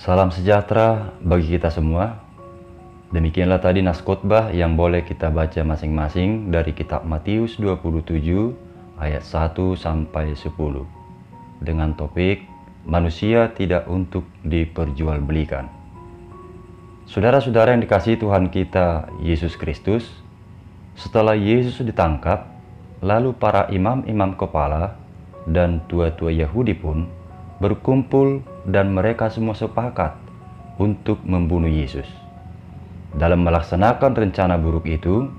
Salam sejahtera bagi kita semua. Demikianlah tadi nas khotbah yang boleh kita baca masing-masing dari kitab Matius 27 ayat 1 sampai 10 dengan topik manusia tidak untuk diperjualbelikan. Saudara-saudara yang dikasihi Tuhan kita Yesus Kristus, setelah Yesus ditangkap, lalu para imam-imam kepala dan tua-tua Yahudi pun berkumpul dan mereka semua sepakat untuk membunuh Yesus. Dalam melaksanakan rencana buruk itu,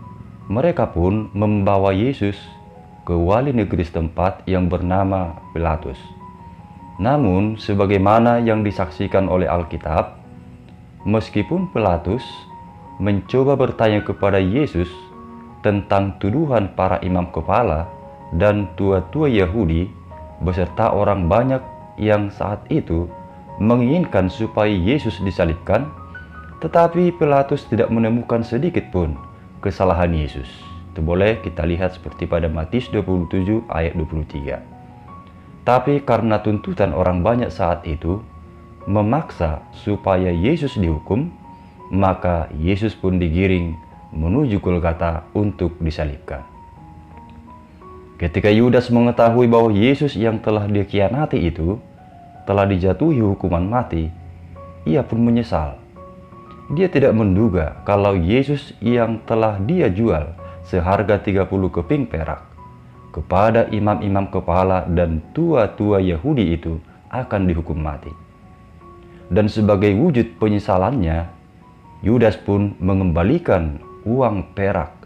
mereka pun membawa Yesus ke wali negeri setempat yang bernama Pilatus. Namun, sebagaimana yang disaksikan oleh Alkitab, meskipun Pilatus mencoba bertanya kepada Yesus tentang tuduhan para imam kepala dan tua-tua Yahudi beserta orang banyak yang saat itu menginginkan supaya Yesus disalibkan, tetapi Pilatus tidak menemukan sedikit pun kesalahan Yesus. Itu boleh kita lihat seperti pada Matius 27 ayat 23. Tapi karena tuntutan orang banyak saat itu memaksa supaya Yesus dihukum, maka Yesus pun digiring menuju Golgota untuk disalibkan. Ketika Yudas mengetahui bahwa Yesus yang telah dikhianati itu telah dijatuhi hukuman mati, ia pun menyesal. Dia tidak menduga kalau Yesus yang telah dia jual seharga 30 keping perak kepada imam-imam kepala dan tua-tua Yahudi itu akan dihukum mati. Dan sebagai wujud penyesalannya, Yudas pun mengembalikan uang perak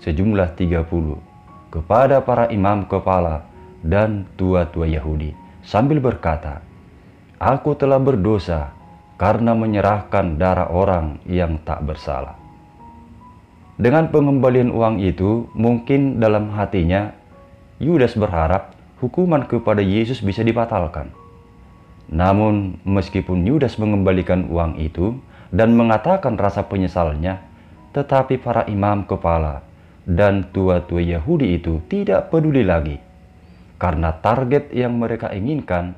sejumlah 30 kepada para imam kepala dan tua-tua Yahudi sambil berkata, "Aku telah berdosa karena menyerahkan darah orang yang tak bersalah." Dengan pengembalian uang itu, mungkin dalam hatinya Yudas berharap hukuman kepada Yesus bisa dibatalkan. Namun, meskipun Yudas mengembalikan uang itu dan mengatakan rasa penyesalnya, tetapi para imam kepala dan tua-tua Yahudi itu tidak peduli lagi, karena target yang mereka inginkan,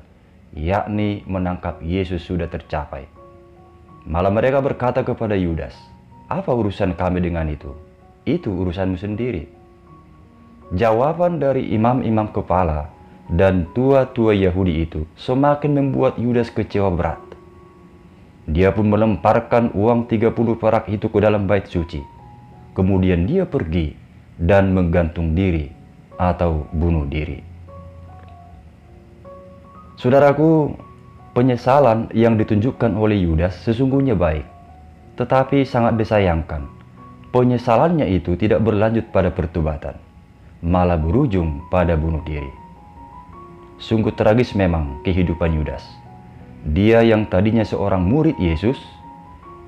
yakni menangkap Yesus, sudah tercapai. Malah mereka berkata kepada Yudas, "Apa urusan kami dengan itu? Itu urusanmu sendiri." Jawaban dari imam-imam kepala dan tua-tua Yahudi itu semakin membuat Yudas kecewa berat. Dia pun melemparkan uang 30 perak itu ke dalam bait suci. Kemudian dia pergi dan menggantung diri atau bunuh diri. Saudaraku, penyesalan yang ditunjukkan oleh Yudas sesungguhnya baik, tetapi sangat disayangkan. Penyesalannya itu tidak berlanjut pada pertobatan, malah berujung pada bunuh diri. Sungguh tragis memang kehidupan Yudas. Dia yang tadinya seorang murid Yesus,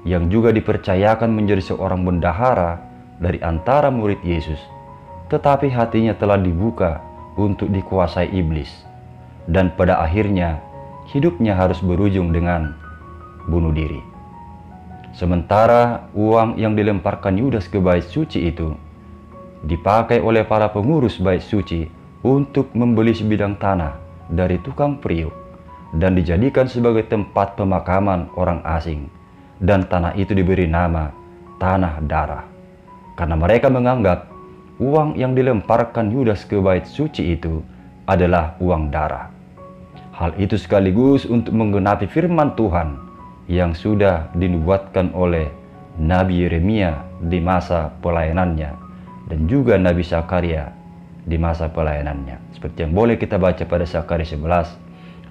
yang juga dipercayakan menjadi seorang bendahara dari antara murid Yesus, tetapi hatinya telah dibuka untuk dikuasai iblis, dan pada akhirnya hidupnya harus berujung dengan bunuh diri. Sementara uang yang dilemparkan Yudas ke bait suci itu dipakai oleh para pengurus bait suci untuk membeli sebidang tanah dari tukang priuk dan dijadikan sebagai tempat pemakaman orang asing, dan tanah itu diberi nama Tanah Darah, karena mereka menganggap uang yang dilemparkan Yudas ke bait suci itu adalah uang darah. Hal itu sekaligus untuk menggenapi firman Tuhan yang sudah dinubuatkan oleh Nabi Yeremia di masa pelayanannya dan juga Nabi Zakaria di masa pelayanannya. Seperti yang boleh kita baca pada Zakaria 11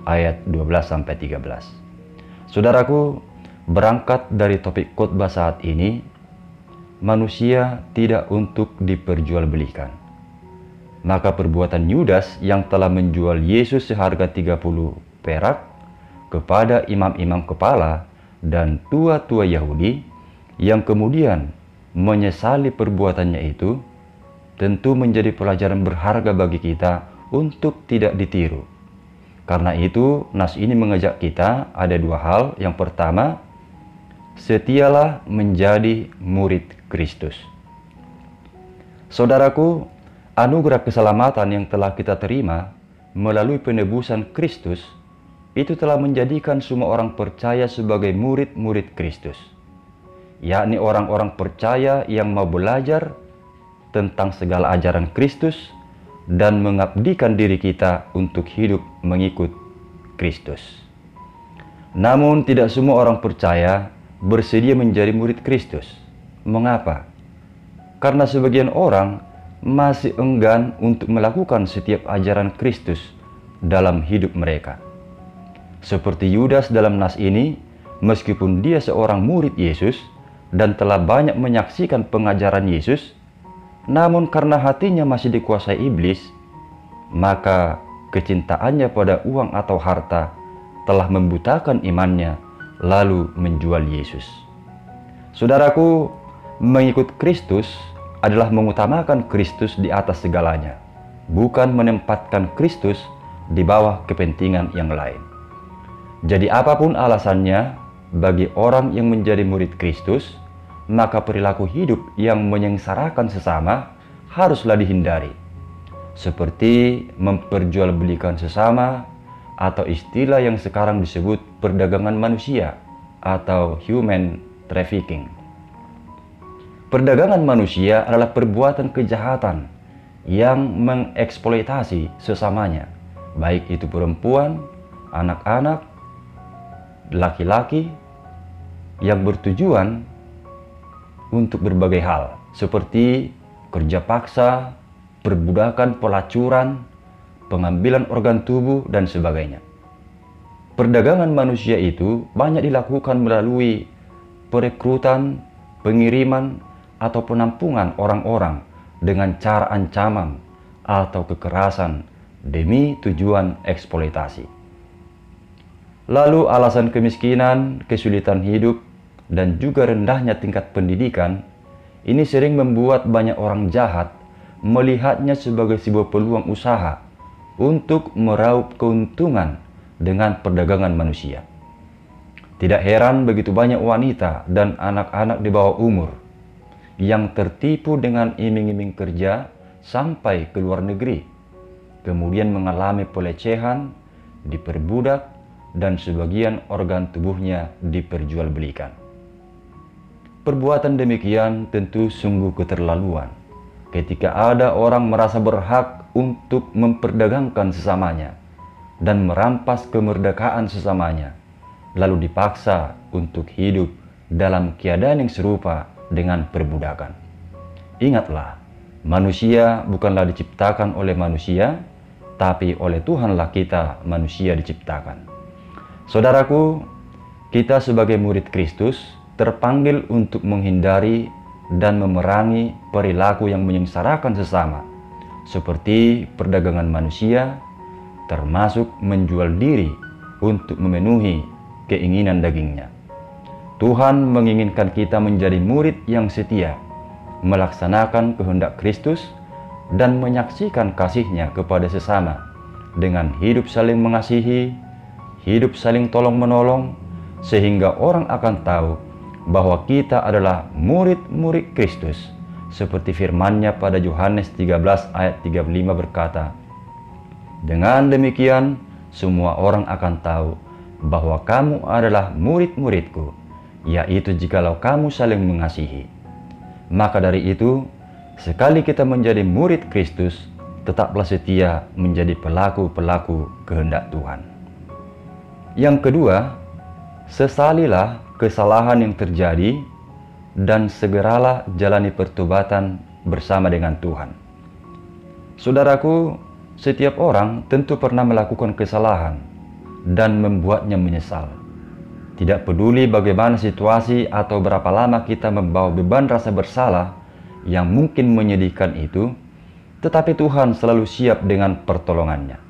ayat 12-13. Saudaraku, berangkat dari topik khotbah saat ini, manusia tidak untuk diperjualbelikan. Maka perbuatan Yudas yang telah menjual Yesus seharga 30 perak kepada imam-imam kepala dan tua-tua Yahudi, yang kemudian menyesali perbuatannya itu, tentu menjadi pelajaran berharga bagi kita untuk tidak ditiru. Karena itu, nas ini mengajak kita ada dua hal. Yang pertama, setialah menjadi murid Kristus. Saudaraku, anugerah keselamatan yang telah kita terima melalui penebusan Kristus itu telah menjadikan semua orang percaya sebagai murid-murid Kristus, yakni orang-orang percaya yang mau belajar tentang segala ajaran Kristus dan mengabdikan diri kita untuk hidup mengikut Kristus. Namun tidak semua orang percaya bersedia menjadi murid Kristus. Mengapa? Karena sebagian orang masih enggan untuk melakukan setiap ajaran Kristus dalam hidup mereka. Seperti Yudas dalam nas ini, meskipun dia seorang murid Yesus dan telah banyak menyaksikan pengajaran Yesus, namun karena hatinya masih dikuasai iblis, maka kecintaannya pada uang atau harta telah membutakan imannya, lalu menjual Yesus. Saudaraku, mengikut Kristus adalah mengutamakan Kristus di atas segalanya, bukan menempatkan Kristus di bawah kepentingan yang lain. Jadi apapun alasannya, bagi orang yang menjadi murid Kristus, maka perilaku hidup yang menyengsarakan sesama haruslah dihindari, seperti memperjualbelikan sesama, atau istilah yang sekarang disebut perdagangan manusia atau human trafficking. Perdagangan manusia adalah perbuatan kejahatan yang mengeksploitasi sesamanya, baik itu perempuan, anak-anak, laki-laki, yang bertujuan untuk berbagai hal, seperti kerja paksa, perbudakan, pelacuran, pengambilan organ tubuh, dan sebagainya. Perdagangan manusia itu banyak dilakukan melalui perekrutan, pengiriman, atau penampungan orang-orang dengan cara ancaman atau kekerasan demi tujuan eksploitasi. Lalu alasan kemiskinan, kesulitan hidup, dan juga rendahnya tingkat pendidikan, ini sering membuat banyak orang jahat melihatnya sebagai sebuah peluang usaha untuk meraup keuntungan dengan perdagangan manusia. Tidak heran begitu banyak wanita dan anak-anak di bawah umur yang tertipu dengan iming-iming kerja sampai ke luar negeri, kemudian mengalami pelecehan, diperbudak, dan sebagian organ tubuhnya diperjualbelikan. Perbuatan demikian tentu sungguh keterlaluan ketika ada orang merasa berhak untuk memperdagangkan sesamanya dan merampas kemerdekaan sesamanya, lalu dipaksa untuk hidup dalam keadaan yang serupa dengan perbudakan. Ingatlah, manusia bukanlah diciptakan oleh manusia, tapi oleh Tuhanlah kita manusia diciptakan. Saudaraku, kita sebagai murid Kristus terpanggil untuk menghindari dan memerangi perilaku yang menyengsarakan sesama, seperti perdagangan manusia, termasuk menjual diri untuk memenuhi keinginan dagingnya. Tuhan menginginkan kita menjadi murid yang setia, melaksanakan kehendak Kristus, dan menyaksikan kasih-Nya kepada sesama dengan hidup saling mengasihi, hidup saling tolong-menolong, sehingga orang akan tahu bahwa kita adalah murid-murid Kristus, seperti firman-Nya pada Yohanes 13 ayat 35 berkata, "Dengan demikian, semua orang akan tahu bahwa kamu adalah murid-muridku, yaitu jikalau kamu saling mengasihi." Maka dari itu, sekali kita menjadi murid Kristus, tetaplah setia menjadi pelaku-pelaku kehendak Tuhan. Yang kedua, sesalilah kesalahan yang terjadi dan segeralah jalani pertobatan bersama dengan Tuhan. Saudaraku, setiap orang tentu pernah melakukan kesalahan dan membuatnya menyesal. Tidak peduli bagaimana situasi atau berapa lama kita membawa beban rasa bersalah yang mungkin menyedihkan itu, tetapi Tuhan selalu siap dengan pertolongannya.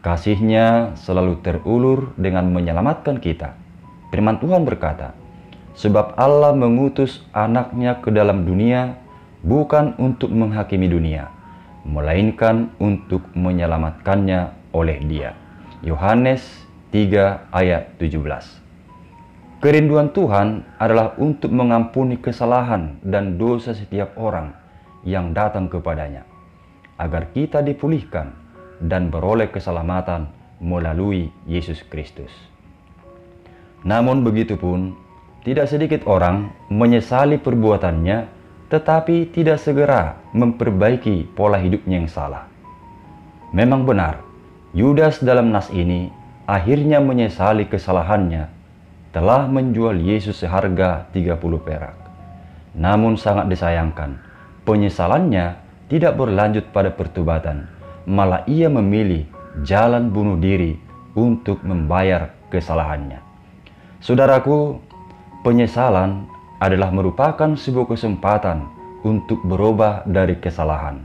Kasih-Nya selalu terulur dengan menyelamatkan kita. Firman Tuhan berkata, "Sebab Allah mengutus anak-Nya ke dalam dunia bukan untuk menghakimi dunia, melainkan untuk menyelamatkannya oleh Dia." Yohanes 3 ayat 17. Kerinduan Tuhan adalah untuk mengampuni kesalahan dan dosa setiap orang yang datang kepadanya, agar kita dipulihkan dan beroleh keselamatan melalui Yesus Kristus. Namun begitupun, tidak sedikit orang menyesali perbuatannya, tetapi tidak segera memperbaiki pola hidupnya yang salah. Memang benar, Yudas dalam nas ini akhirnya menyesali kesalahannya, telah menjual Yesus seharga 30 perak. Namun sangat disayangkan, penyesalannya tidak berlanjut pada pertobatan, malah ia memilih jalan bunuh diri untuk membayar kesalahannya. Saudaraku, penyesalan adalah merupakan sebuah kesempatan untuk berubah dari kesalahan.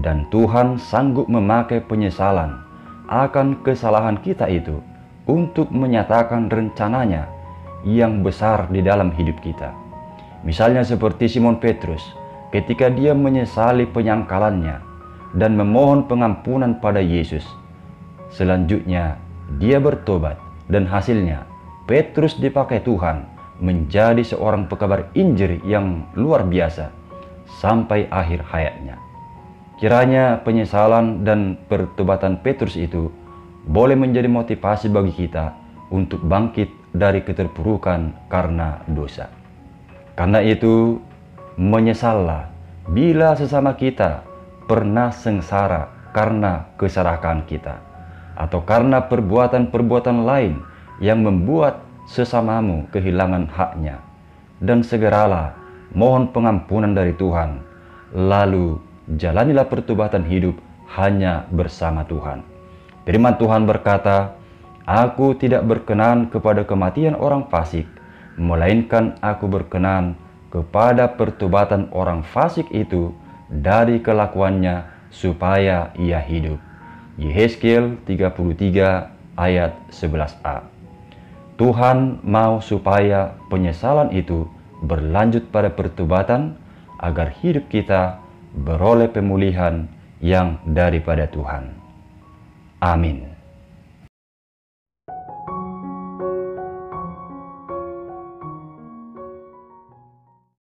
Dan Tuhan sanggup memakai penyesalan akan kesalahan kita itu untuk menyatakan rencananya yang besar di dalam hidup kita. Misalnya seperti Simon Petrus, ketika dia menyesali penyangkalannya dan memohon pengampunan pada Yesus. Selanjutnya, dia bertobat dan hasilnya Petrus dipakai Tuhan menjadi seorang pekabar Injil yang luar biasa sampai akhir hayatnya. Kiranya penyesalan dan pertobatan Petrus itu boleh menjadi motivasi bagi kita untuk bangkit dari keterpurukan karena dosa. Karena itu, menyesallah bila sesama kita pernah sengsara karena kesalahan kita, atau karena perbuatan-perbuatan lain yang membuat sesamamu kehilangan haknya, dan segeralah mohon pengampunan dari Tuhan, lalu jalanilah pertobatan hidup hanya bersama Tuhan. Firman Tuhan berkata, "Aku tidak berkenan kepada kematian orang fasik, melainkan aku berkenan kepada pertobatan orang fasik itu dari kelakuannya supaya ia hidup." Yehezkiel 33 ayat 11a. Tuhan mau supaya penyesalan itu berlanjut pada pertobatan agar hidup kita beroleh pemulihan yang daripada Tuhan. Amin.